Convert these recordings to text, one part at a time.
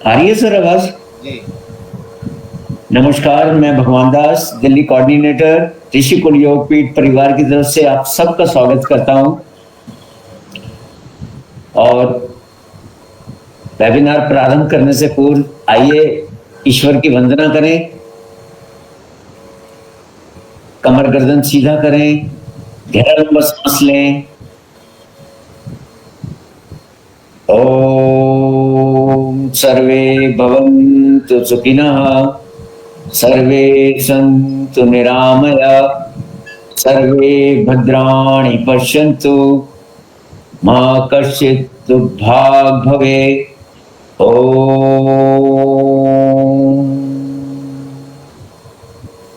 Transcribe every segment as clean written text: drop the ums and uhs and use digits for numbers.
आ रही है सर आवाज? जी। नमस्कार, मैं भगवान दास, दिल्ली कोऑर्डिनेटर ऋषिकुल योगपीठ परिवार की तरफ से आप सबका स्वागत करता हूं और वेबिनार प्रारंभ करने से पूर्व आइए ईश्वर की वंदना करें। कमर गर्दन सीधा करें, गहरा लंबा सांस लें। ओम सर्वे भवन्तु सुखिनः, सर्वे सन्तु निरामया, सर्वे भद्राणि पश्यन्तु, मा कश्चित् दुर्भाग् भवेत्। ओम।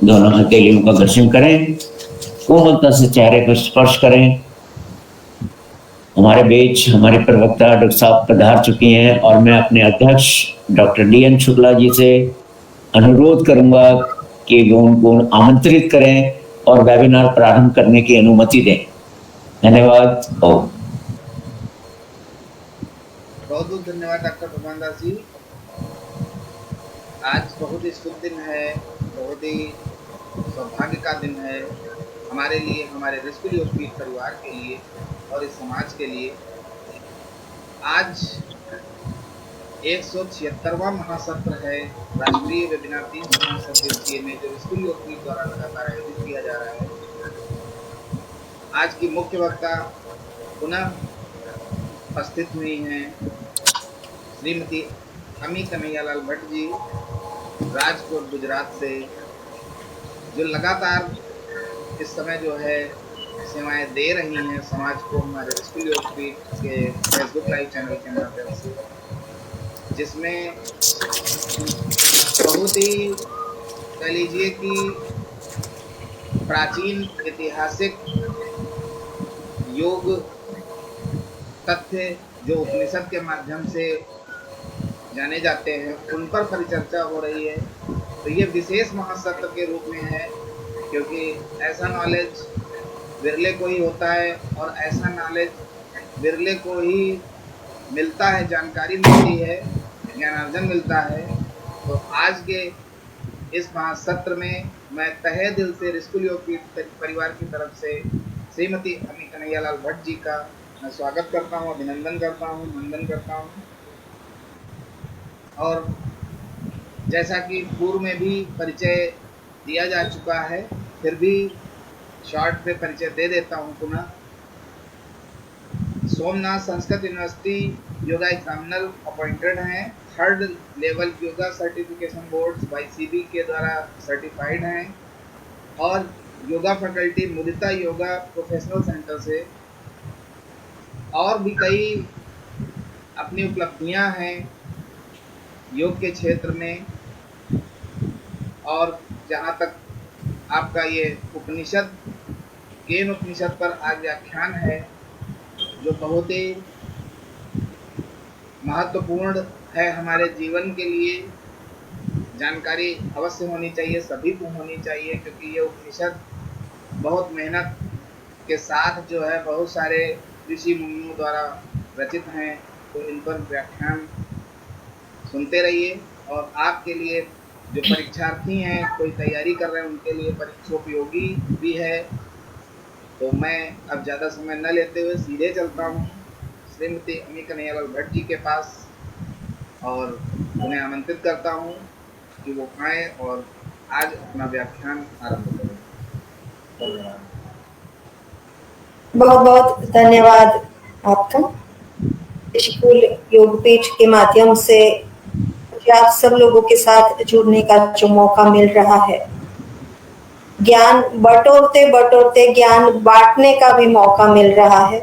दोनों हथेलियों का दर्शन करें, कोमलता से चेहरे पर स्पर्श करें। हमारे बीच हमारे प्रवक्ता डॉक्टर साहब पधार चुकी हैं और मैं अपने अध्यक्ष डॉक्टर डी.एन. शुक्ला जी से अनुरोध करूंगा कि वो उनको आमंत्रित करें और वेबिनार प्रारंभ करने की अनुमति दें। धन्यवाद। बहुत बहुत धन्यवाद डॉक्टर भगवान दास जी। आज बहुत ही शुभ दिन है, बहुत ही सौभाग्य का दिन है हमारे लिए, हमारे ऋषिकुल योगपीठ परिवार के लिए और इस समाज के लिए। आज 176वां महासत्र है राष्ट्रीय वेबिनार 365 दिवसीय में, जो ऋषिकुल योगपीठ द्वारा लगातार आयोजित किया जा रहा है। आज की मुख्य वक्ता पुनः उपस्थित हुई हैं श्रीमती अमी कन्हैयालाल भट्ट जी, राजकोट गुजरात से, जो लगातार इस समय जो है सेवाएं दे रही हैं समाज को हमारे ऋषिकुल योगपीठ के फेसबुक लाइव चैनल के माध्यम से, जिसमें बहुत ही कह लीजिए कि प्राचीन ऐतिहासिक योग तथ्य जो उपनिषद के माध्यम से जाने जाते हैं, उन पर परिचर्चा हो रही है। तो ये विशेष महासत्र के रूप में है, क्योंकि ऐसा नॉलेज विरले को ही होता है और ऐसा नॉलेज विरले को ही मिलता है, जानकारी मिलती है, ज्ञानार्जन मिलता है। तो आज के इस महासत्र में मैं तहे दिल से ऋषिकुल योगपीठ परिवार की तरफ से श्रीमती अमी कन्हैयालाल भट्ट जी का मैं स्वागत करता हूँ, अभिनंदन करता हूँ, वंदन करता हूँ। और जैसा कि पूर्व में भी परिचय दिया जा चुका है, फिर भी शॉर्ट पे परिचय दे देता हूँ पुनः। Somnath Sanskrit university yoga examiner appointed हैं, 3rd level yoga certification board YCB के द्वारा सर्टिफाइड हैं और योगा फैकल्टी मुदिता योगा प्रोफेशनल सेंटर से। और भी कई अपनी उपलब्धियां हैं योग के क्षेत्र में। और जहाँ तक आपका ये उपनिषद, केन उपनिषद पर आज व्याख्यान है, जो बहुत ही महत्वपूर्ण है हमारे जीवन के लिए। जानकारी अवश्य होनी चाहिए, सभी को होनी चाहिए, क्योंकि ये उपनिषद बहुत मेहनत के साथ जो है बहुत सारे ऋषि मुनियों द्वारा रचित हैं। तो इन पर व्याख्यान सुनते रहिए। और आपके लिए जो परीक्षार्थी हैं, कोई तैयारी कर रहे हैं, उनके लिए परीक्षोपयोगी भी है। तो मैं अब ज़्यादा समय न लेते हुए सीधे चलता हूँ श्रीमती अमी कन्हैयालाल भट्ट जी के पास और उन्हें आमंत्रित करता हूँ कि वो आए और आज अपना व्याख्यान आरंभ करें। धन्यवाद। बहुत बहुत धन्यवाद आपका। ऋषिकुल योगपीठ के माध्यम से मुझे आप सब लोगों के साथ जुड़ने का जो मौका मिल रहा है, ज्ञान बटोरते बटोरते ज्ञान बांटने का भी मौका मिल रहा है,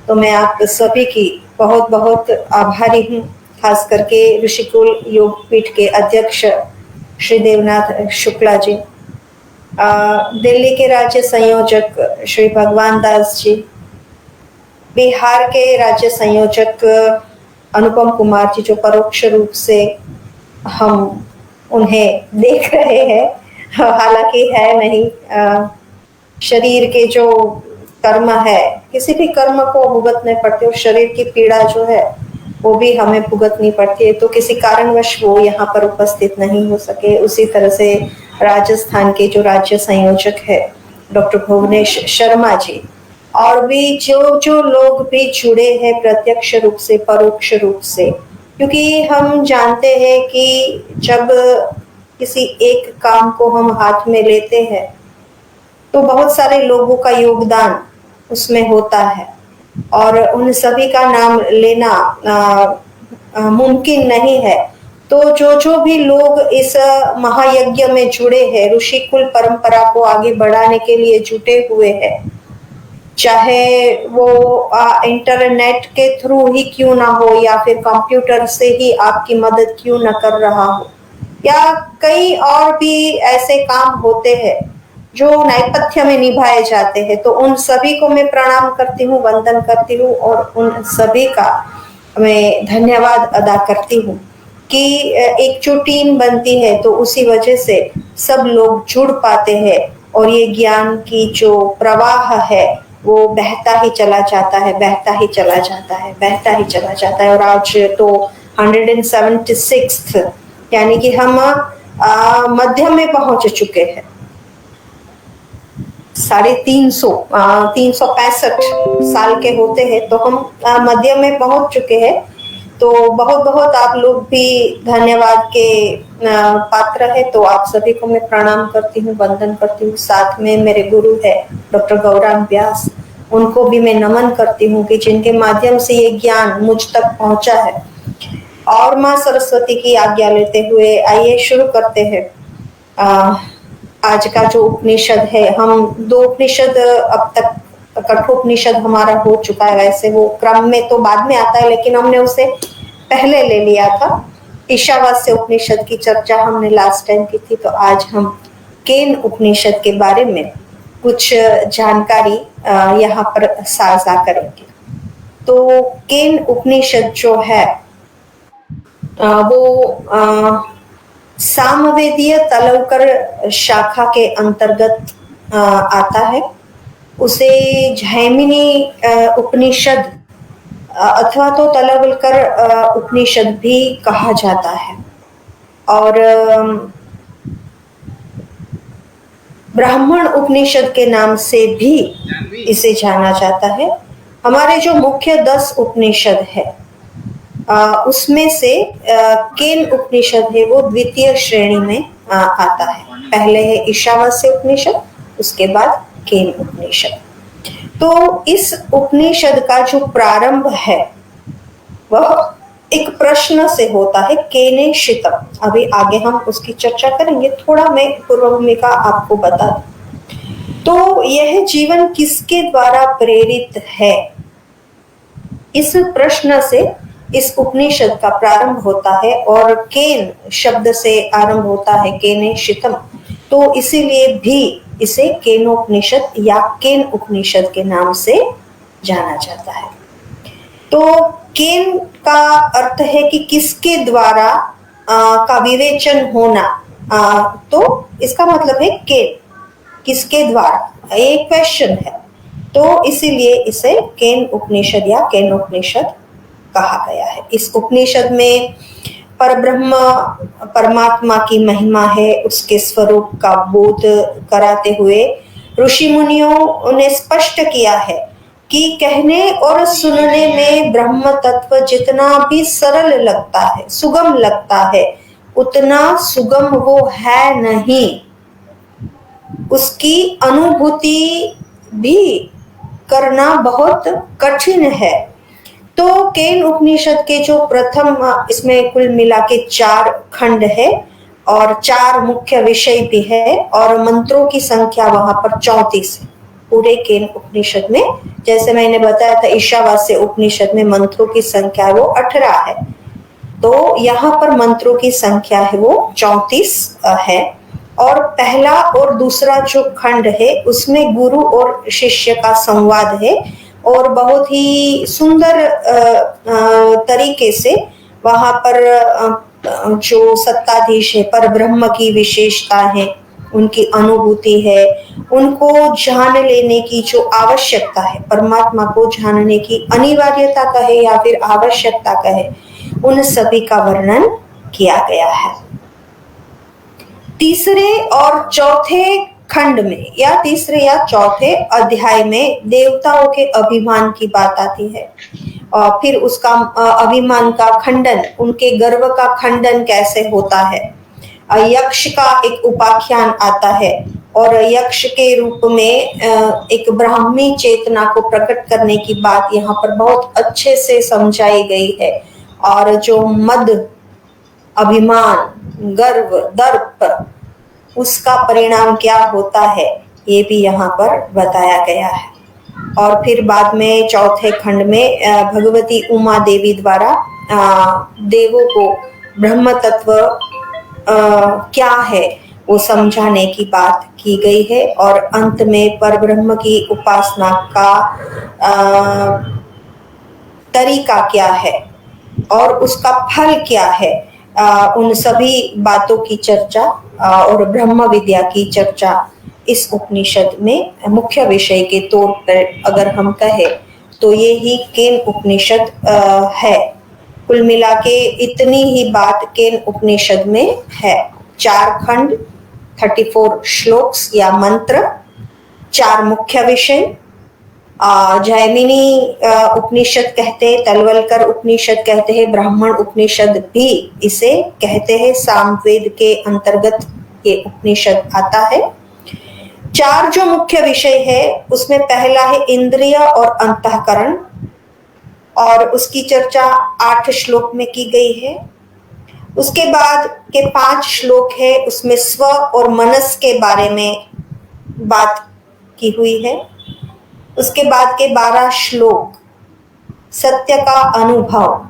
तो मैं आप सभी की बहुत बहुत आभारी हूँ। खास करके ऋषिकुल योगपीठ के अध्यक्ष श्री देवनाथ शुक्ला जी, दिल्ली के राज्य संयोजक श्री भगवान दास जी, बिहार के राज्य संयोजक अनुपम कुमार जी, जो परोक्ष रूप से हम उन्हें देख रहे हैं, हालांकि है नहीं। शरीर के जो कर्म है, किसी भी कर्म को भुगतने पड़ते हो, शरीर की पीड़ा जो है वो भी हमें भुगतनी पड़ती है। तो किसी कारणवश वो यहाँ पर उपस्थित नहीं हो सके। उसी तरह से राजस्थान के जो राज्य संयोजक है डॉक्टर भुवनेश शर्मा जी, और भी जो लोग भी जुड़े हैं प्रत्यक्ष रूप से परोक्ष रूप से, क्योंकि हम जानते हैं कि जब किसी एक काम को हम हाथ में लेते हैं तो बहुत सारे लोगों का योगदान उसमें होता है, और उन सभी का नाम लेना मुमकिन नहीं है। तो जो भी लोग इस महायज्ञ में जुड़े हैं, ऋषिकुल परंपरा को आगे बढ़ाने के लिए जुटे हुए हैं, चाहे वो इंटरनेट के थ्रू ही क्यों ना हो या फिर कंप्यूटर से ही आपकी मदद क्यों ना कर रहा हो, या कई और भी ऐसे काम होते हैं जो नेपथ्य में निभाए जाते हैं, तो उन सभी को मैं प्रणाम करती हूँ, वंदन करती हूँ और उन सभी का मैं धन्यवाद अदा करती हूँ कि एक जो टीम बनती है तो उसी वजह से सब लोग जुड़ पाते हैं और ये ज्ञान की जो प्रवाह है वो बहता ही चला जाता है, बहता ही चला जाता है, बहता ही चला जाता है। और आज तो 176 यानी कि हम मध्य में पहुंच चुके हैं। 365 साल के होते हैं तो हम मध्य में पहुंच चुके हैं। तो बहुत बहुत आप लोग भी धन्यवाद के पात्र है। तो आप सभी को मैं प्रणाम करती हूँ, वंदन करती हूँ। साथ में मेरे गुरु है डॉक्टर गौरांग व्यास, उनको भी मैं नमन करती हूँ कि जिनके माध्यम से ये ज्ञान मुझ तक पहुंचा है। और माँ सरस्वती की आज्ञा लेते हुए आइए शुरू करते हैं आज का जो उपनिषद है। हम 2 उपनिषद अब तक, कठोपनिषद हमारा हो चुका है, वैसे वो क्रम में तो बाद में आता है लेकिन हमने उसे पहले ले लिया था। ईशावास्य उपनिषद की चर्चा हमने लास्ट टाइम की थी, तो आज हम केन उपनिषद के बारे में कुछ जानकारी यहाँ पर साझा करेंगे। तो केन उपनिषद जो है वो सामवेदीय तलवकर शाखा के अंतर्गत आता है। उसे जैमिनी उपनिषद अथवा तो तलवकर उपनिषद भी कहा जाता है, और ब्राह्मण उपनिषद के नाम से भी इसे जाना जाता है। हमारे जो मुख्य 10 उपनिषद है उसमें से केन उपनिषद है वो द्वितीय श्रेणी में आता है। पहले है ईशावास्य उपनिषद, उसके बाद केन उपनिषद। तो इस उपनिषद का जो प्रारंभ है वह एक प्रश्न से होता है, केने शितम। अभी आगे हम उसकी चर्चा करेंगे, थोड़ा मैं पूर्व भूमिका आपको बता दूं। तो यह जीवन किसके द्वारा प्रेरित है, इस प्रश्न से इस उपनिषद का प्रारंभ होता है। और केन शब्द से आरंभ होता है, केने शितम, तो इसीलिए भी इसे केनोपनिषद या केन उपनिषद के नाम से जाना जाता है। तो केन का अर्थ है कि किसके द्वारा का विवेचन होना, तो इसका मतलब है केन, किसके द्वारा, ये क्वेश्चन है। तो इसीलिए इसे केन उपनिषद या केनोपनिषद कहा गया है। इस उपनिषद में परब्रह्म परमात्मा की महिमा है, उसके स्वरूप का बोध कराते हुए ऋषि मुनियों ने स्पष्ट किया है कि कहने और सुनने में ब्रह्म तत्व जितना भी सरल लगता है, सुगम लगता है, उतना सुगम वो है नहीं। उसकी अनुभूति भी करना बहुत कठिन है। तो केन उपनिषद के जो प्रथम, इसमें कुल मिला के 4 खंड है और 4 मुख्य विषय भी है, और मंत्रों की संख्या वहां पर 34 है पूरे केन उपनिषद में। जैसे मैंने बताया था ईशावास्य उपनिषद में मंत्रों की संख्या है वो 18 है, तो यहाँ पर मंत्रों की संख्या है वो 34 है। और पहला और दूसरा जो खंड है उसमें गुरु और शिष्य का संवाद है, और बहुत ही सुंदर तरीके से वहां पर जो सत्ताधीश है, पर ब्रह्म की विशेषता है, उनकी अनुभूति है, उनको जान लेने की जो आवश्यकता है, परमात्मा को जानने की अनिवार्यता कहे या फिर आवश्यकता कहे, उन सभी का वर्णन किया गया है। तीसरे और चौथे खंड में या तीसरे या चौथे अध्याय में देवताओं के अभिमान की बात आती है और फिर उसका अभिमान का खंडन, उनके गर्व का खंडन कैसे होता है। यक्ष का एक उपाख्यान आता है और यक्ष के रूप में एक ब्राह्मी चेतना को प्रकट करने की बात यहाँ पर बहुत अच्छे से समझाई गई है। और जो मद, अभिमान, गर्व, दर्प, उसका परिणाम क्या होता है ये भी यहाँ पर बताया गया है। और फिर बाद में चौथे खंड में भगवती उमा देवी द्वारा देवों को ब्रह्म तत्व क्या है वो समझाने की बात की गई है और अंत में परब्रह्म की उपासना का तरीका क्या है और उसका फल क्या है, उन सभी बातों की चर्चा और ब्रह्म विद्या की चर्चा इस उपनिषद में मुख्य विषय के तौर पर अगर हम कहें तो ये ही केन उपनिषद है। कुल मिला के इतनी ही बात केन उपनिषद में है। 4 खंड, 34 श्लोक्स या मंत्र, 4 मुख्य विषय। जैमिनी उपनिषद कहते हैं, तलवलकर उपनिषद कहते हैं, ब्राह्मण उपनिषद भी इसे कहते हैं, सामवेद के अंतर्गत ये उपनिषद आता है। 4 जो मुख्य विषय है उसमें पहला है इंद्रिय और अंतःकरण और उसकी चर्चा 8 श्लोक में की गई है। उसके बाद के 5 श्लोक है उसमें स्व और मनस के बारे में बात की हुई है। उसके बाद के 12 श्लोक सत्य का अनुभव,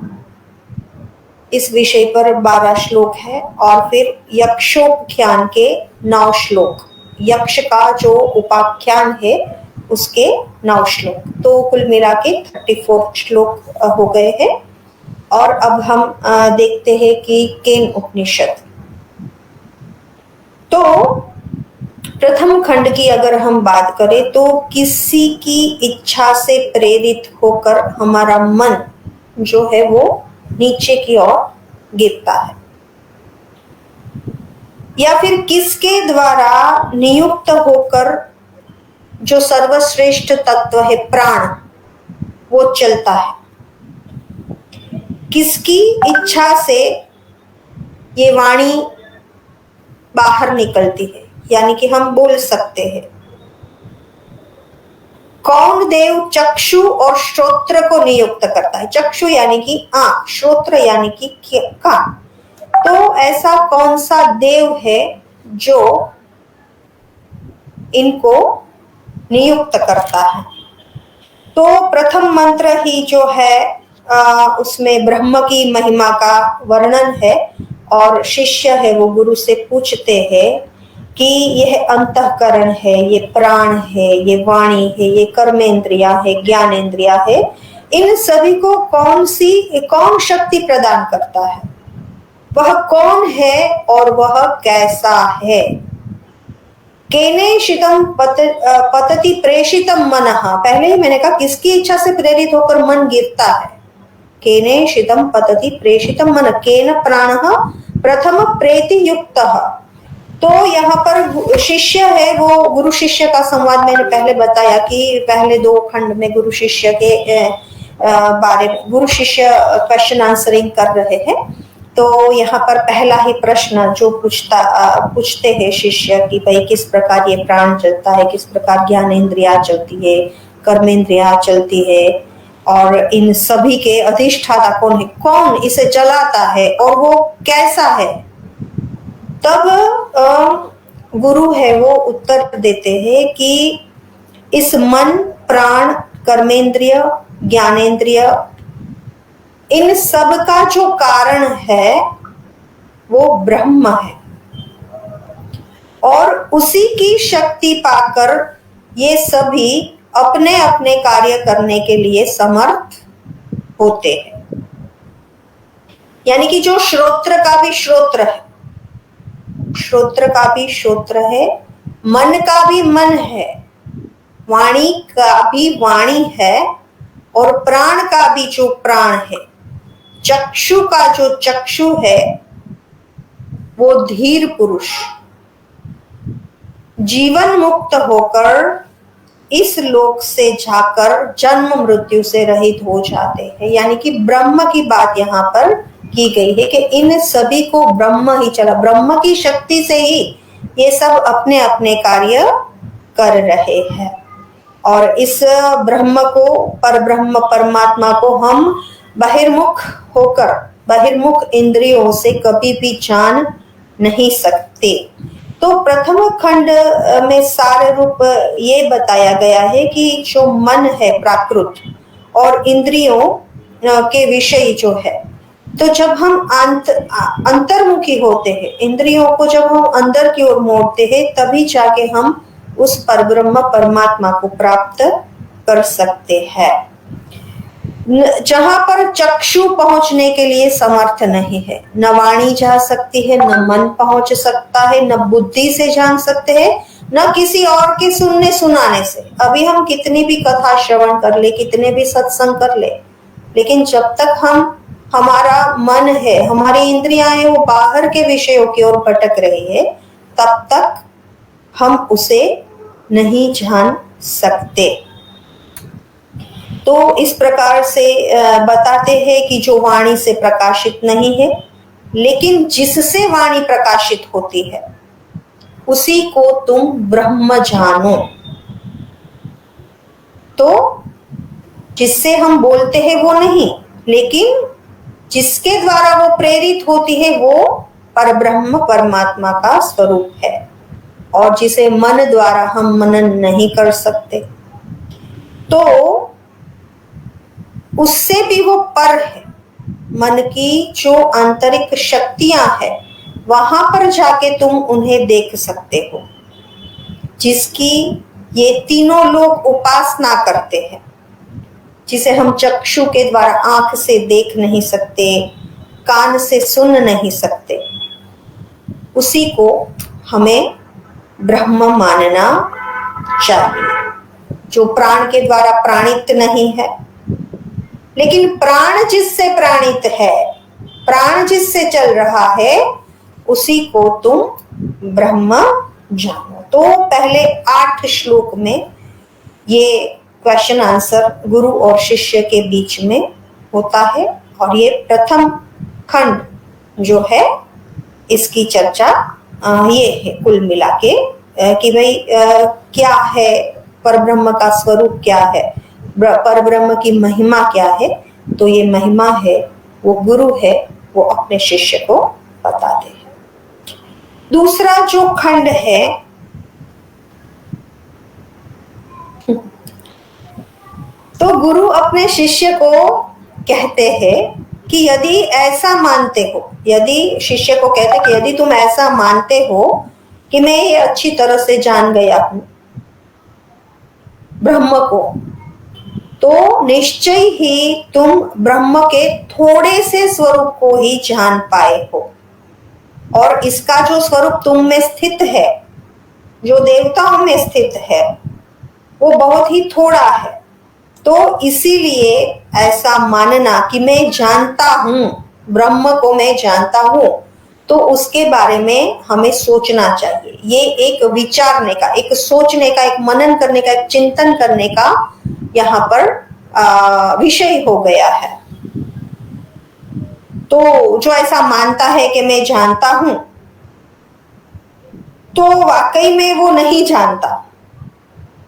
इस विषय पर 12 श्लोक है। और फिर यक्षोपाख्यान के 9 श्लोक, यक्ष का जो उपाख्यान है उसके 9 श्लोक, तो कुल मिला के 34 श्लोक हो गए हैं। और अब हम देखते हैं कि केन उपनिषद। तो प्रथम खंड की अगर हम बात करें तो किसी की इच्छा से प्रेरित होकर हमारा मन जो है वो नीचे की ओर गिरता है, या फिर किसके द्वारा नियुक्त होकर जो सर्वश्रेष्ठ तत्व है प्राण वो चलता है, किसकी इच्छा से ये वाणी बाहर निकलती है, यानी कि हम बोल सकते हैं। कौन देव चक्षु और श्रोत्र को नियुक्त करता है? चक्षु यानी कि आंख, श्रोत्र यानी कि कान। तो ऐसा कौन सा देव है जो इनको नियुक्त करता है? तो प्रथम मंत्र ही जो है उसमें ब्रह्म की महिमा का वर्णन है और शिष्य है वो गुरु से पूछते हैं कि यह अंतःकरण है, ये प्राण है, ये वाणी है, ये कर्मेंद्रिया है, ज्ञानेंद्रिया है, इन सभी को कौन शक्ति प्रदान करता है? वह कौन है और वह कैसा है? केनेशितम पतति प्रेषितम मनः, पहले ही मैंने कहा किसकी इच्छा से प्रेरित होकर मन गिरता है। केनेशितम पतति प्रेषितम मन, केन प्राणः प्रथम प्रेति युक्तः। तो यहाँ पर शिष्य है वो गुरु शिष्य का संवाद मैंने पहले बताया कि पहले 2 खंड में गुरु शिष्य के बारे में गुरु शिष्य क्वेश्चन आंसरिंग कर रहे हैं। तो यहाँ पर पहला ही प्रश्न जो पूछते हैं शिष्य कि भाई किस प्रकार ये प्राण चलता है, किस प्रकार ज्ञानेंद्रिया चलती है, कर्मेंद्रिया चलती है और इन सभी के अधिष्ठाता कौन है, कौन इसे चलाता है और वो कैसा है? तब गुरु है वो उत्तर देते हैं कि इस मन, प्राण, कर्मेंद्रिय, ज्ञानेंद्रिय, इन सब का जो कारण है वो ब्रह्म है और उसी की शक्ति पाकर ये सभी अपने अपने कार्य करने के लिए समर्थ होते हैं। यानी कि जो श्रोत्र का भी श्रोत्र है, श्रोत्र का भी श्रोत्र है, मन का भी मन है, वाणी का भी वाणी है, और प्राण का भी जो प्राण है, चक्षु का जो चक्षु है, वो धीर पुरुष जीवन मुक्त होकर इस लोक से जाकर जन्म मृत्यु से रहित हो जाते हैं। यानी कि ब्रह्म की बात यहाँ पर की गई है कि इन सभी को ब्रह्म ही चला, ब्रह्म की शक्ति से ही ये सब अपने अपने कार्य कर रहे हैं। और इस ब्रह्म को, पर ब्रह्म परमात्मा को हम बहिर्मुख होकर, बहिर्मुख इंद्रियों से कभी भी जान नहीं सकते। तो प्रथम खंड में सार रूप ये बताया गया है कि जो मन है प्राकृत और इंद्रियों के विषय जो है, तो जब हम अंतर्मुखी होते हैं, इंद्रियों को जब हम अंदर की ओर मोड़ते हैं, तभी जाके हम उस परब्रह्म परमात्मा को प्राप्त कर सकते हैं। जहां पर चक्षु पहुंचने के लिए समर्थ नहीं है, न वाणी जा सकती है, न मन पहुंच सकता है, न बुद्धि से जान सकते हैं, न किसी और के सुनने सुनाने से। अभी हम कितनी भी कथा श्रवण कर ले, कितने भी सत्संग कर ले, लेकिन जब तक हमारा मन है, हमारी इंद्रियां हैं, वो बाहर के विषयों की ओर भटक रही है, तब तक हम उसे नहीं जान सकते। तो इस प्रकार से बताते हैं कि जो वाणी से प्रकाशित नहीं है, लेकिन जिससे वाणी प्रकाशित होती है, उसी को तुम ब्रह्म जानो। तो जिससे हम बोलते हैं वो नहीं, लेकिन जिसके द्वारा वो प्रेरित होती है वो परब्रह्म परमात्मा का स्वरूप है, और जिसे मन द्वारा हम मनन नहीं कर सकते, तो उससे भी वो पर है। मन की जो आंतरिक शक्तियां हैं, वहां पर जाके तुम उन्हें देख सकते हो, जिसकी ये तीनों लोग उपासना करते हैं, जिसे हम चक्षु के द्वारा आंख से देख नहीं सकते, कान से सुन नहीं सकते, उसी को हमें ब्रह्म मानना चाहिए। जो प्राण के द्वारा प्राणित नहीं है, लेकिन प्राण जिससे प्राणित है, प्राण जिससे चल रहा है, उसी को तुम ब्रह्म जानो। तो पहले 8 श्लोक में ये क्वेश्चन आंसर गुरु और शिष्य के बीच में होता है, और ये प्रथम खंड जो है इसकी चर्चा ये है कुल मिला के कि भाई क्या है परब्रह्म का स्वरूप, क्या है परब्रह्म की महिमा, क्या है। तो ये महिमा है, वो गुरु है, वो अपने शिष्य को बताते हैं। दूसरा जो खंड है, तो गुरु अपने शिष्य को कहते हैं कि यदि ऐसा मानते हो, यदि शिष्य को कहते कि यदि तुम ऐसा मानते हो कि मैं ये अच्छी तरह से जान गया हूं ब्रह्म को, तो निश्चय ही तुम ब्रह्म के थोड़े से स्वरूप को ही जान पाए हो, और इसका जो स्वरूप तुम में स्थित है, जो देवताओं में स्थित है, वो बहुत ही थोड़ा है। तो इसीलिए ऐसा मानना कि मैं जानता हूं, ब्रह्म को मैं जानता हूं, तो उसके बारे में हमें सोचना चाहिए। ये एक विचारने का, एक सोचने का, एक मनन करने का, एक चिंतन करने का यहाँ पर विषय हो गया है। तो जो ऐसा मानता है कि मैं जानता हूं, तो वाकई में वो नहीं जानता,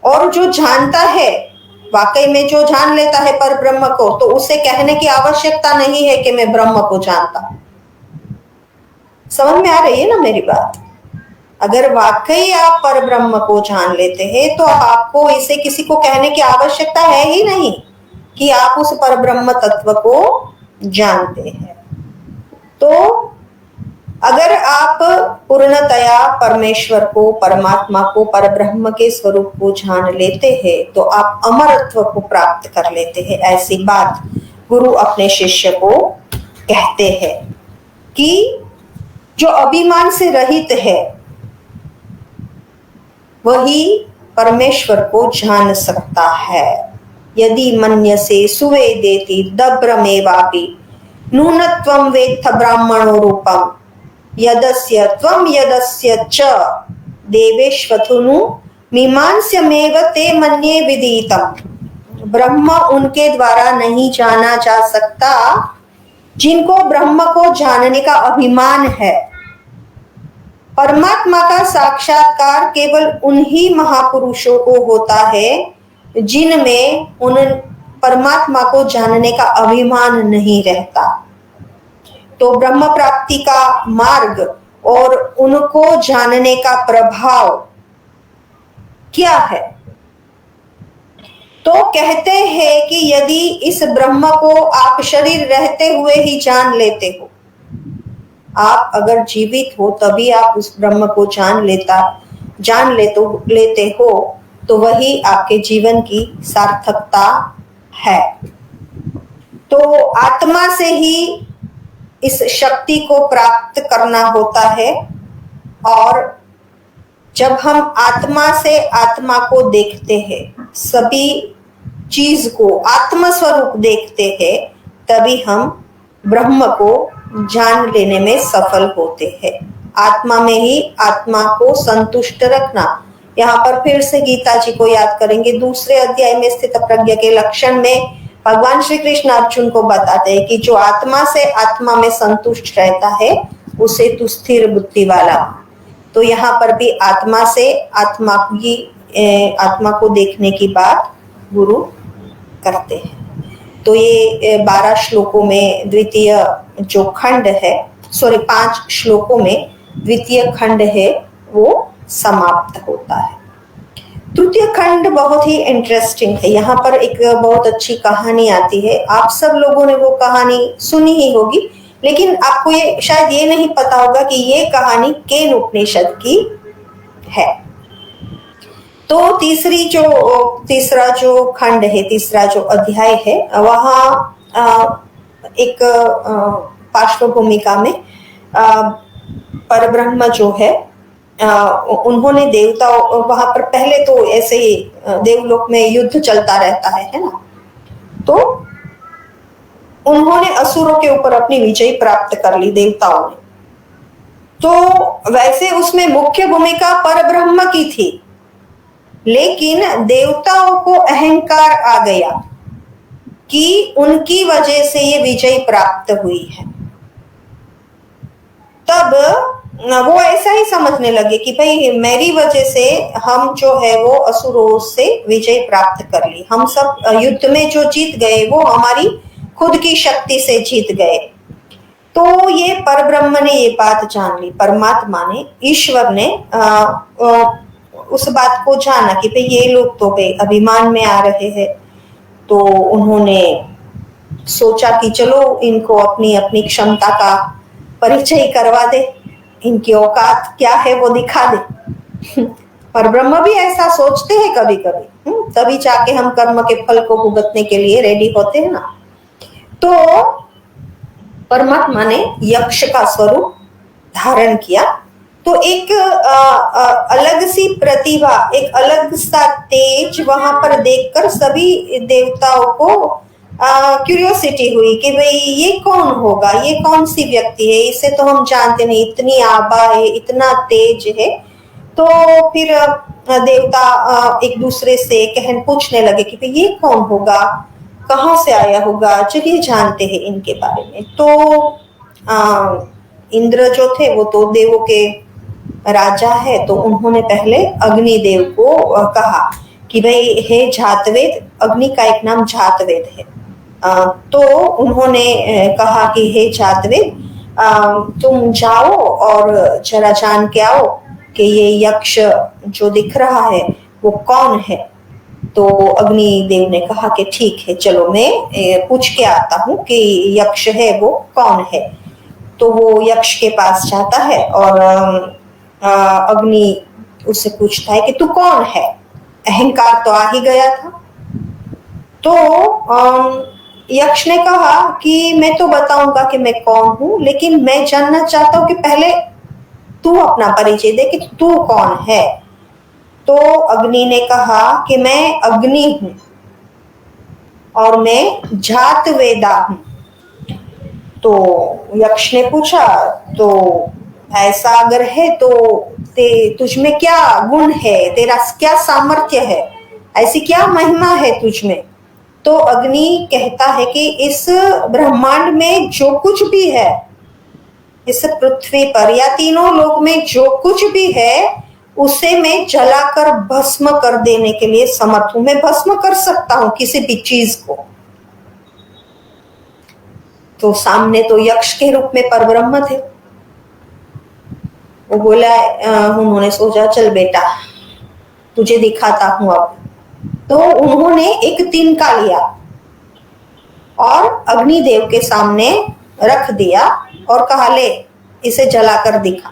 और जो जानता है, वाकई में जो जान लेता है पर ब्रह्म को, तो उसे कहने की आवश्यकता नहीं है कि मैं ब्रह्म को जानता। समझ में आ रही है ना मेरी बात? अगर वाकई आप पर ब्रह्म को जान लेते हैं, तो आपको इसे किसी को कहने की आवश्यकता है ही नहीं कि आप उस पर ब्रह्म तत्व को जानते हैं। तो अगर आप पूर्णतया परमेश्वर को, परमात्मा को, परब्रह्म के स्वरूप को जान लेते हैं, तो आप अमरत्व को प्राप्त कर लेते हैं। ऐसी बात गुरु अपने शिष्य को कहते हैं कि जो अभिमान से रहित है वही परमेश्वर को जान सकता है। यदि मन्यसे सुवेदेति दब्रमेवापि नूनत्वं वेत्थ ब्राह्मणो रूपम यदस्य त्वं यदस्य च देवेष्वथुनु मीमांस्यमेव ते मन्ये विदितम्। ब्रह्म उनके द्वारा नहीं जाना जा सकता जिनको ब्रह्म को जानने का अभिमान है। परमात्मा का साक्षात्कार केवल उन्हीं महापुरुषों को होता है जिनमें उन परमात्मा को जानने का अभिमान नहीं रहता। तो ब्रह्म प्राप्ति का मार्ग और उनको जानने का प्रभाव क्या है? तो कहते हैं कि यदि इस ब्रह्म को आप शरीर रहते हुए ही जान लेते हो, आप अगर जीवित हो तभी आप उस ब्रह्म को जान लेते हो, तो वही आपके जीवन की सार्थकता है। तो आत्मा से ही इस शक्ति को प्राप्त करना होता है, और जब हम आत्मा से आत्मा को देखते हैं, सभी चीज को आत्म स्वरूप देखते हैं, तभी हम ब्रह्म को जान लेने में सफल होते हैं। आत्मा में ही आत्मा को संतुष्ट रखना। यहाँ पर फिर से गीता जी को याद करेंगे, दूसरे अध्याय में स्थित प्रज्ञ के लक्षण में भगवान श्री कृष्ण अर्जुन को बताते हैं कि जो आत्मा से आत्मा में संतुष्ट रहता है उसे तू स्थिर बुद्धि वाला। तो यहाँ पर भी आत्मा से आत्मा को देखने की बात गुरु करते हैं। तो ये 12 श्लोकों में द्वितीय जो खंड है, 5 श्लोकों में द्वितीय खंड है वो समाप्त होता है। तृतीय खंड बहुत ही इंटरेस्टिंग है। यहाँ पर एक बहुत अच्छी कहानी आती है। आप सब लोगों ने वो कहानी सुनी ही होगी, लेकिन आपको ये शायद ये नहीं पता होगा कि ये कहानी केन उपनिषद की है। तो तीसरा जो खंड है, तीसरा जो अध्याय है, वहाँ एक पार्श्वभूमिका में परब्रह्म जो है, उन्होंने देवताओं, वहां पर पहले तो ऐसे ही देवलोक में युद्ध चलता रहता है ना, तो उन्होंने असुरों के ऊपर अपनी विजय प्राप्त कर ली देवताओं ने। तो वैसे उसमें मुख्य भूमिका परब्रह्म की थी, लेकिन देवताओं को अहंकार आ गया कि उनकी वजह से ये विजय प्राप्त हुई है। तब वो ऐसा ही समझने लगे कि भाई मेरी वजह से हम जो है वो असुरों से विजय प्राप्त कर ली, हम सब युद्ध में जो जीत गए वो हमारी खुद की शक्ति से जीत गए। तो ये परब्रह्म ने ये बात जान ली, परमात्मा ने, ईश्वर ने उस बात को जाना कि भाई ये लोग तो भाई अभिमान में आ रहे हैं। तो उन्होंने सोचा कि चलो इनको अपनी अपनी क्षमता का परिचय करवा दे, इनकी औकात क्या है वो दिखा दे। पर ब्रह्म भी ऐसा सोचते हैं कभी कभी, तभी जाके हम कर्म के फल को भुगतने के लिए रेडी होते हैं ना। तो परमात्मा ने यक्ष का स्वरूप धारण किया। तो एक अलग सी प्रतिभा, एक अलग सा तेज वहां पर देखकर सभी देवताओं को क्यूरियोसिटी हुई कि भाई ये कौन होगा, ये कौन सी व्यक्ति है, इसे तो हम जानते नहीं, इतनी आभा है, इतना तेज है। तो फिर देवता एक दूसरे से पूछने लगे कि भाई ये कौन होगा, कहाँ से आया होगा, चलिए जानते हैं इनके बारे में। तो इंद्र जो थे वो तो देवों के राजा है, तो उन्होंने पहले अग्निदेव को कहा कि भाई हे जातवेद, अग्नि का एक नाम जातवेद है। तो उन्होंने कहा कि हे जातवेद, तुम जाओ और जरा जान के आओ कि ये यक्ष जो दिख रहा है वो कौन है। तो अग्निदेव ने कहा कि ठीक है, चलो मैं पूछ के आता हूँ कि यक्ष है वो कौन है। तो वो यक्ष के पास जाता है और अग्नि उससे पूछता है कि तू कौन है। अहंकार तो आ ही गया था। तो यक्ष ने कहा कि मैं तो बताऊंगा कि मैं कौन हूं, लेकिन मैं जानना चाहता हूं कि पहले तू अपना परिचय दे कि तू कौन है। तो अग्नि ने कहा कि मैं अग्नि हूं और मैं जात वेदा हूं। तो यक्ष ने पूछा, तो ऐसा अगर है तो तुझ में क्या गुण है, तेरा क्या सामर्थ्य है, ऐसी क्या महिमा है तुझ में। तो अग्नि कहता है कि इस ब्रह्मांड में जो कुछ भी है, इस पृथ्वी पर या तीनों लोक में जो कुछ भी है, उसे मैं जलाकर भस्म कर देने के लिए समर्थ हूं। मैं भस्म कर सकता हूं किसी भी चीज को। तो सामने तो यक्ष के रूप में परब्रह्म थे। वो बोला, उन्होंने सोचा चल बेटा तुझे दिखाता हूं अब। तो उन्होंने एक तिनका लिया और अग्निदेव के सामने रख दिया और कहा, ले इसे जलाकर दिखा।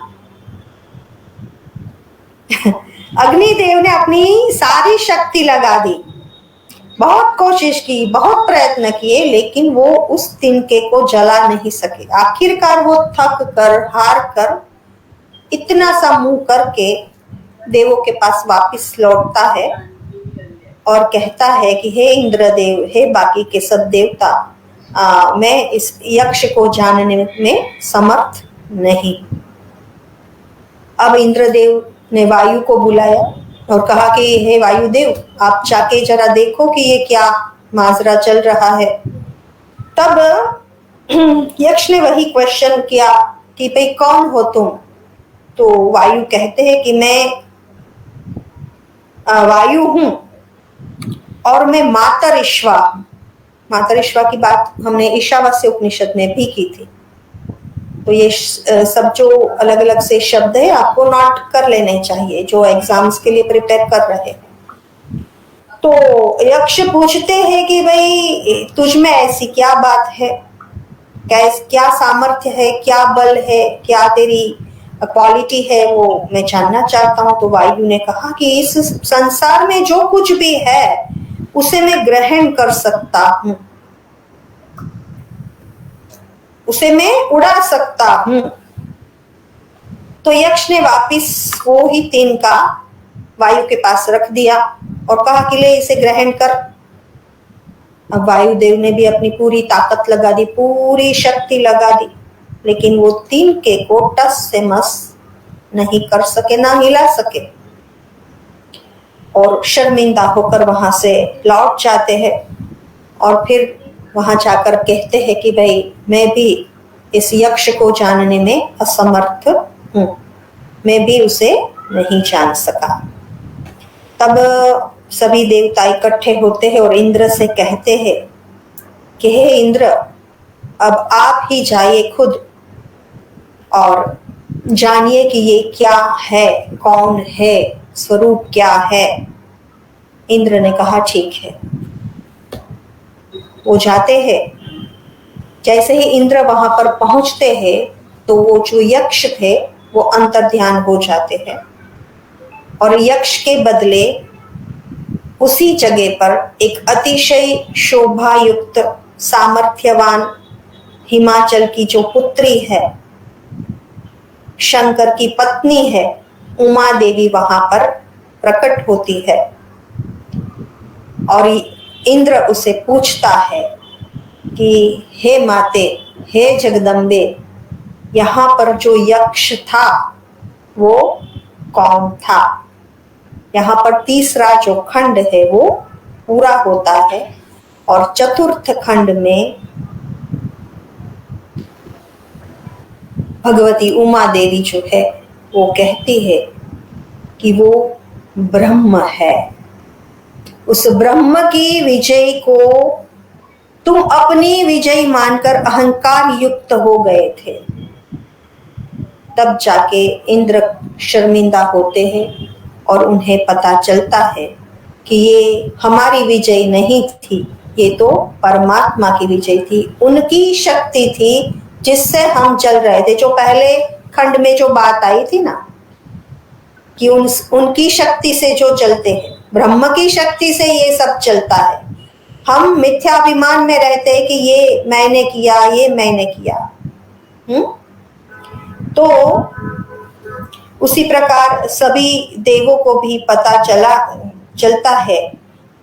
अग्निदेव ने अपनी सारी शक्ति लगा दी, बहुत कोशिश की, बहुत प्रयत्न किए, लेकिन वो उस तिनके को जला नहीं सके। आखिरकार वो थक कर, हार कर, इतना सा मुंह करके देवों के पास वापस लौटता है और कहता है कि हे इंद्रदेव, हे बाकी के सब देवता, मैं इस यक्ष को जानने में समर्थ नहीं। अब इंद्रदेव ने वायु को बुलाया और कहा कि हे वायुदेव, आप जाके जरा देखो कि ये क्या माजरा चल रहा है। तब यक्ष ने वही क्वेश्चन किया कि भाई कौन हो तुम। तो वायु कहते हैं कि मैं वायु हूं और मैं मातरिश्वा। मातरिश्वा की बात हमने ईशावास्य उपनिषद में भी की थी। तो ये सब जो अलग अलग से शब्द है आपको नोट कर लेने चाहिए जो एग्जाम्स के लिए प्रिपेयर कर रहे हैं। तो यक्ष पूछते हैं कि भाई तुझ में ऐसी क्या बात है, क्या सामर्थ्य है, क्या बल है, क्या तेरी क्वालिटी है, वो मैं जानना चाहता हूं। तो वायु ने कहा कि इस संसार में जो कुछ भी है उसे मैं ग्रहण कर सकता हूं, उसे मैं उड़ा सकता हूं। तो यक्ष ने वापिस वो ही तिनका वायु के पास रख दिया और कहा कि ले इसे ग्रहण कर। अब वायुदेव ने भी अपनी पूरी ताकत लगा दी, पूरी शक्ति लगा दी, लेकिन वो तिनके को टस से मस नहीं कर सके, ना हिला सके और शर्मिंदा होकर वहां से लौट जाते हैं। और फिर वहां जाकर कहते हैं कि भाई मैं भी इस यक्ष को जानने में असमर्थ हूं, मैं भी उसे नहीं जान सका। तब सभी देवता इकट्ठे होते हैं और इंद्र से कहते हैं कि हे इंद्र, अब आप ही जाइए खुद और जानिए कि ये क्या है, कौन है, स्वरूप क्या है। इंद्र ने कहा ठीक है। वो जाते हैं। जैसे ही इंद्र वहां पर पहुंचते हैं तो वो जो यक्ष थे वो अंतर्ध्यान हो जाते हैं और यक्ष के बदले उसी जगह पर एक अतिशय शोभा युक्त सामर्थ्यवान हिमाचल की जो पुत्री है, शंकर की पत्नी है, उमा देवी वहां पर प्रकट होती है और इंद्र उसे पूछता है कि हे माते, हे जगदम्बे, यहाँ पर जो यक्ष था वो कौन था। यहाँ पर तीसरा जो खंड है वो पूरा होता है और चतुर्थ खंड में भगवती उमा देवी जो है वो कहती है कि वो ब्रह्म है। उस ब्रह्म की विजय को तुम अपनी विजय मानकर अहंकार युक्त हो गए थे। तब जाके इंद्र शर्मिंदा होते हैं और उन्हें पता चलता है कि ये हमारी विजय नहीं थी, ये तो परमात्मा की विजय थी, उनकी शक्ति थी जिससे हम चल रहे थे। जो पहले खंड में जो बात आई थी ना कि उनकी शक्ति से जो चलते हैं, ब्रह्म की शक्ति से ये सब चलता है, हम मिथ्याभिमान में रहते हैं कि ये मैंने किया, ये मैंने किया। तो उसी प्रकार सभी देवों को भी पता चलता है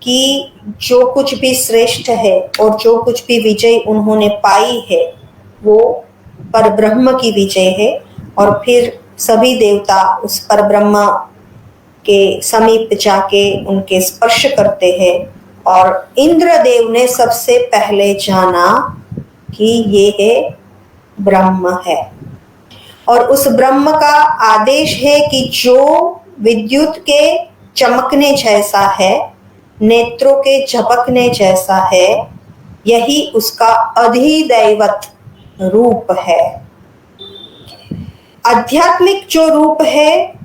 कि जो कुछ भी श्रेष्ठ है और जो कुछ भी विजय उन्होंने पाई है वो परब्रह्म की विजय है। और फिर सभी देवता उस परब्रह्म के समीप जाके उनके स्पर्श करते हैं। और इंद्रदेव ने सबसे पहले जाना कि ये है ब्रह्म है, और उस ब्रह्म का आदेश है कि जो विद्युत के चमकने जैसा है, नेत्रों के झपकने जैसा है, यही उसका अधिदैवत रूप है। आध्यात्मिक जो रूप है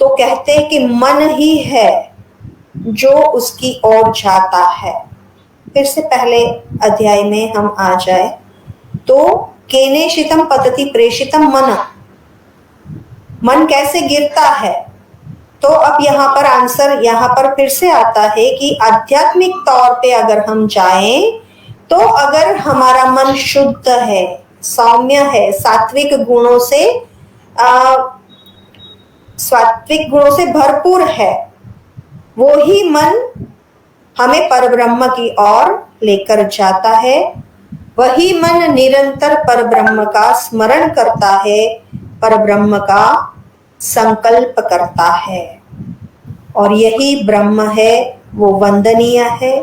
तो कहते हैं कि मन ही है जो उसकी ओर जाता है। फिर से पहले अध्याय में हम आ जाए तो केनेशितम पतति प्रेषितम मन कैसे गिरता है। तो अब यहाँ पर आंसर यहाँ पर फिर से आता है कि आध्यात्मिक तौर पे अगर हम जाएं तो अगर हमारा मन शुद्ध है, सौम्य है, सात्विक गुणों से भरपूर है, वो ही मन हमें परब्रह्म की ओर लेकर जाता है। वही मन निरंतर परब्रह्म का स्मरण करता है, परब्रह्म का संकल्प करता है, और यही ब्रह्म है, वो वंदनीय है,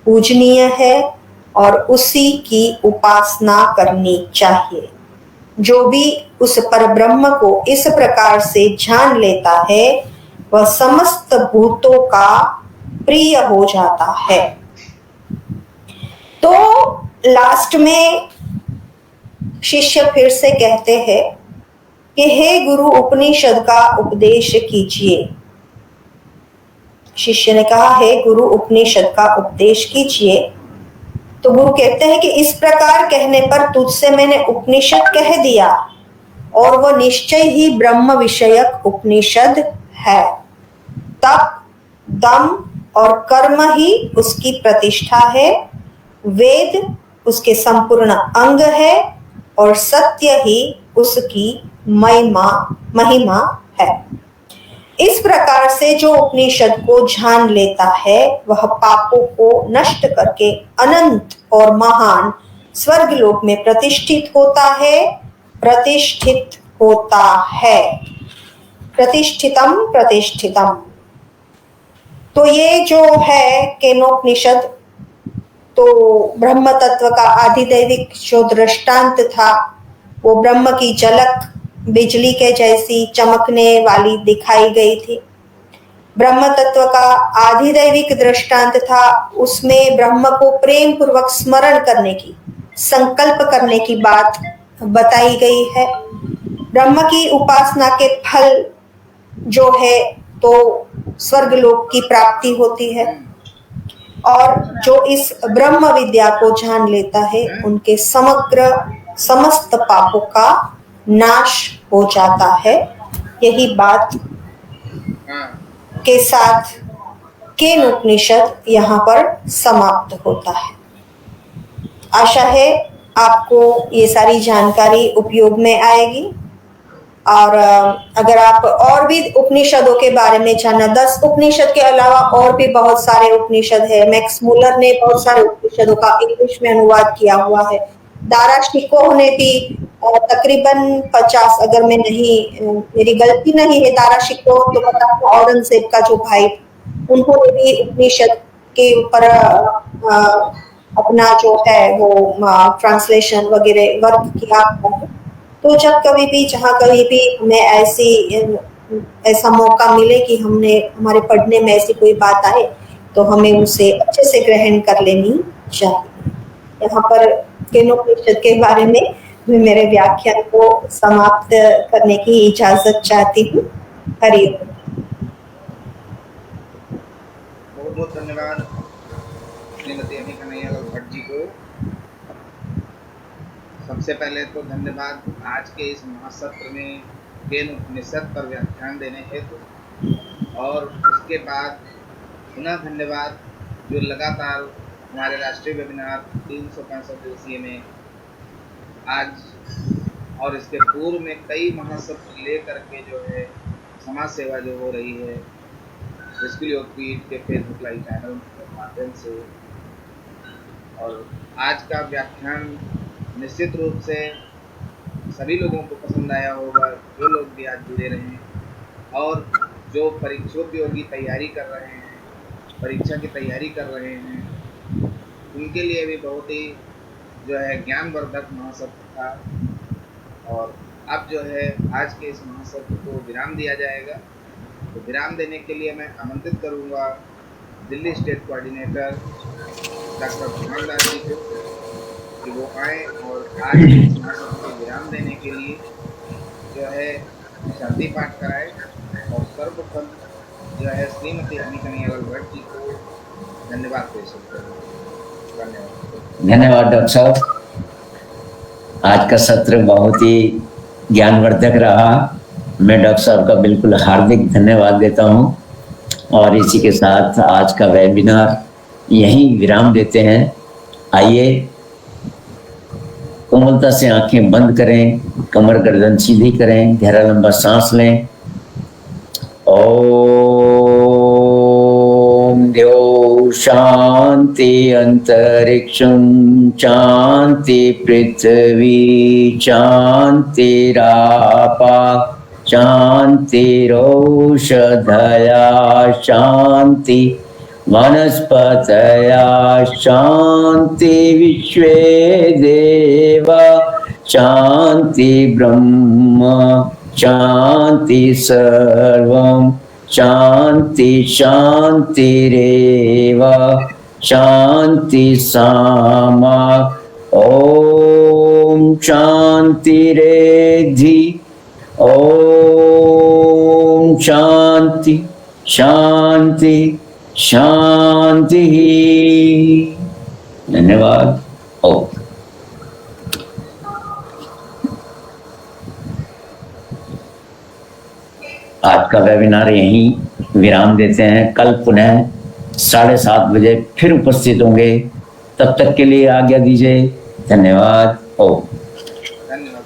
पूजनीय है, और उसी की उपासना करनी चाहिए। जो भी उस परब्रह्म को इस प्रकार से जान लेता है वह समस्त भूतों का प्रिय हो जाता है। तो लास्ट में शिष्य फिर से कहते हैं कि हे गुरु उपनिषद का उपदेश कीजिए। शिष्य ने कहा हे गुरु उपनिषद का उपदेश कीजिए। तो गुरु कहते हैं कि इस प्रकार कहने पर तुझसे मैंने उपनिषद कह दिया, और वह निश्चय ही ब्रह्म विषयक उपनिषद है। तप, दम और कर्म ही उसकी प्रतिष्ठा है, वेद उसके संपूर्ण अंग है, और सत्य ही उसकी महिमा है। इस प्रकार से जो उपनिषद को जान लेता है वह पापों को नष्ट करके अनंत और महान स्वर्गलोक में प्रतिष्ठित होता है। प्रतिष्ठितम। तो ये जो है केनोपनिषद, तो ब्रह्म तत्व का आधिदैविक जो दृष्टांत था वो ब्रह्म की झलक बिजली के जैसी चमकने वाली दिखाई गई थी। ब्रह्म तत्व का आधिदैविक दृष्टांत था, उसमें ब्रह्म को प्रेम पूर्वक स्मरण करने की, संकल्प करने की बात बताई गई है। ब्रह्म की उपासना के फल जो है तो स्वर्गलोक की प्राप्ति होती है, और जो इस ब्रह्म विद्या को जान लेता है उनके समस्त पापों का नाश हो जाता है। यही बात के साथ केन उपनिषद यहाँ पर समाप्त होता है। आशा है आपको ये सारी जानकारी उपयोग में आएगी, और अगर आप और भी उपनिषदों के बारे में जानना, 10 उपनिषद के अलावा और भी बहुत सारे उपनिषद है। मैक्स मुलर ने बहुत सारे उपनिषदों का इंग्लिश में अनुवाद किया हुआ है। दारा शिकोह ने भी तकरीबन 50, अगर मैं नहीं, मेरी गलती नहीं है, दारा शिकोह तो पता है औरंगजेब का जो भाई, उन्होंने भी उपनिषद के ऊपर अपना जो है वो ट्रांसलेशन वगैरह वर्क किया हुआ है। तो जब कभी भी जहाँ कहीं भी हमें ऐसा मौका मिले कि हमारे पढ़ने में ऐसी कोई बात आए तो हमें उसे अच्छे से ग्रहण कर लेनी चाहिए। यहाँ पर केनोपनिषद के बारे में मैं मेरे व्याख्यान को समाप्त करने की इजाजत चाहती हूँ। हरि ओम। बहुत बहुत धन्यवाद श्रीमती अमी कन्हैयालाल भट्ट जी को। सबसे पहले तो धन्यवाद आज के इस महासत्र में केन उपनिषद पर व्याख्यान देने हेतु, और उसके बाद पुनः धन्यवाद जो लगातार हमारे राष्ट्रीय वेबिनार 365 दिवसीय में आज और इसके पूर्व में कई महासत्र लेकर के जो है समाज सेवा जो हो रही है रेस्क्यू योगपीठ के फेसबुक लाइव चैनल के माध्यम से। और आज का व्याख्यान निश्चित रूप से सभी लोगों को पसंद आया होगा, जो लोग भी आज जुड़े रहे और जो परीक्षोपयोगी तैयारी कर रहे हैं, परीक्षा की तैयारी कर रहे हैं, उनके लिए भी बहुत ही जो है ज्ञानवर्धक महासत्र था। और अब जो है आज के इस महासत्र को विराम दिया जाएगा। तो विराम देने के लिए मैं आमंत्रित करूंगा Delhi state coordinator doctor Bhagwandas ji को कि वो आए और आज के इस महासत्र को विराम देने के लिए जो है शांति पाठ कराए। और सर्वप्रथम जो है श्रीमती अनिकनियावल भट्ट जी को धन्यवाद पेश करें। धन्यवाद डॉक्टर साहब। आज का सत्र बहुत ही ज्ञानवर्धक रहा। मैं डॉक्टर साहब का बिल्कुल हार्दिक धन्यवाद देता हूं। और इसी के साथ आज का वेबिनार यहीं विराम देते हैं। आइए कोमलता से आंखें बंद करें, कमर गर्दन सीधी करें, गहरा लंबा सांस लें। ओम द्यो शांति अंतरिक्षं शांति पृथ्वी शांतिरापा शांतिरोषधया शांति वनस्पतया शांति विश्वे देवा शांति ब्रह्म शांति सर्वं शांति शांतिरेव शांति सामा। ओम शांतिरेधि ओम शांति शांति शांति। धन्यवाद। ओम। आज का वेबिनार यहीं विराम देते हैं। कल पुनः 7:30 बजे फिर उपस्थित होंगे। तब तक के लिए आज्ञा दीजिए। धन्यवाद। ओम। धन्यवाद।